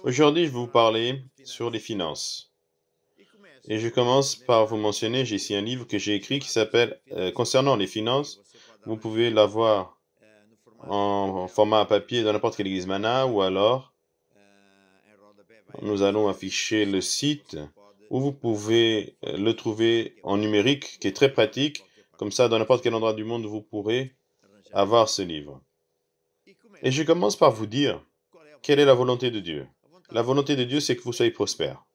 Aujourd'hui, je vais vous parler sur les finances. Et je commence par vous mentionner, j'ai ici un livre que j'ai écrit qui s'appelle Concernant les finances. Vous pouvez l'avoir en format papier dans n'importe quelle église Mana, ou alors nous allons afficher le site où vous pouvez le trouver en numérique, qui est très pratique. Comme ça, dans n'importe quel endroit du monde, vous pourrez avoir ce livre. Et je commence par vous dire quelle est la volonté de Dieu. La volonté de Dieu, c'est que vous soyez prospères.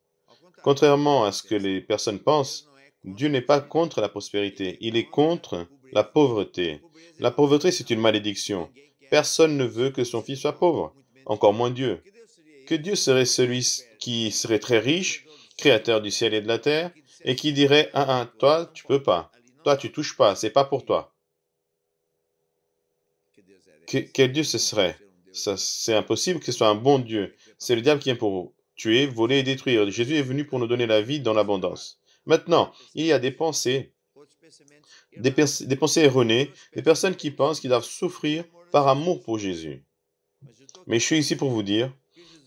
Contrairement à ce que les personnes pensent, Dieu n'est pas contre la prospérité, il est contre la pauvreté. La pauvreté, c'est une malédiction. Personne ne veut que son fils soit pauvre, encore moins Dieu. Que Dieu serait celui qui serait très riche, créateur du ciel et de la terre, et qui dirait, toi, tu peux pas. Toi, tu touches pas, c'est pas pour toi. Quel Dieu ce serait? Ça, c'est impossible que ce soit un bon Dieu. C'est le diable qui vient pour tuer, voler et détruire. Jésus est venu pour nous donner la vie dans l'abondance. Maintenant, il y a des pensées, des pensées erronées, des personnes qui pensent qu'ils doivent souffrir par amour pour Jésus. Mais je suis ici pour vous dire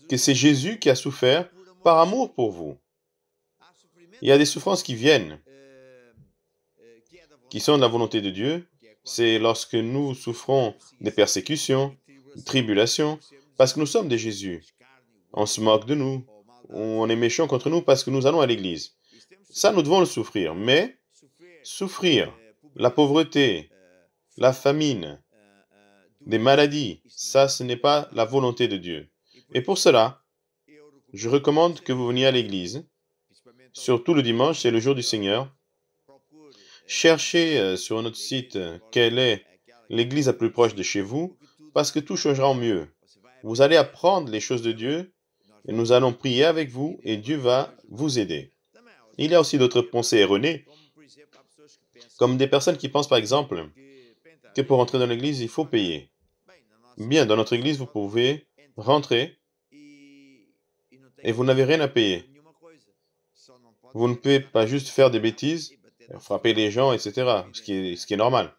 que c'est Jésus qui a souffert par amour pour vous. Il y a des souffrances qui viennent, qui sont de la volonté de Dieu. C'est lorsque nous souffrons des persécutions, des tribulations, parce que nous sommes de Jésus. On se moque de nous, on est méchant contre nous parce que nous allons à l'église. Ça, nous devons le souffrir. Mais souffrir la pauvreté, la famine, des maladies, ça, ce n'est pas la volonté de Dieu. Et pour cela, je recommande que vous veniez à l'église, surtout le dimanche, c'est le jour du Seigneur. Cherchez sur notre site quelle est l'église la plus proche de chez vous, parce que tout changera en mieux. Vous allez apprendre les choses de Dieu, et nous allons prier avec vous, et Dieu va vous aider. Il y a aussi d'autres pensées erronées, comme des personnes qui pensent par exemple que pour entrer dans l'église, il faut payer. Bien, dans notre église, vous pouvez rentrer et vous n'avez rien à payer. Vous ne pouvez pas juste faire des bêtises, frapper les gens, etc., ce qui est normal.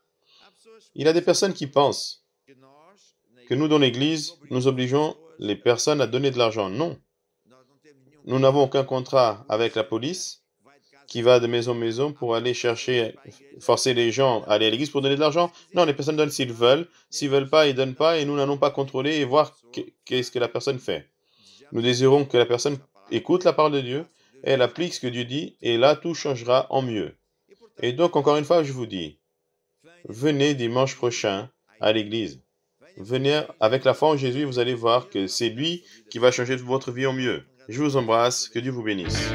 Il y a des personnes qui pensent que nous, dans l'église, nous obligeons les personnes à donner de l'argent. Non. Nous n'avons aucun contrat avec la police qui va de maison en maison pour aller forcer les gens à aller à l'église pour donner de l'argent. Non, les personnes donnent s'ils veulent. S'ils veulent pas, ils donnent pas et nous n'allons pas contrôler et voir qu'est-ce que la personne fait. Nous désirons que la personne écoute la parole de Dieu, elle applique ce que Dieu dit et là, tout changera en mieux. Et donc, encore une fois, je vous dis, venez dimanche prochain à l'église. Venez avec la foi en Jésus, vous allez voir que c'est lui qui va changer votre vie en mieux. Je vous embrasse, que Dieu vous bénisse.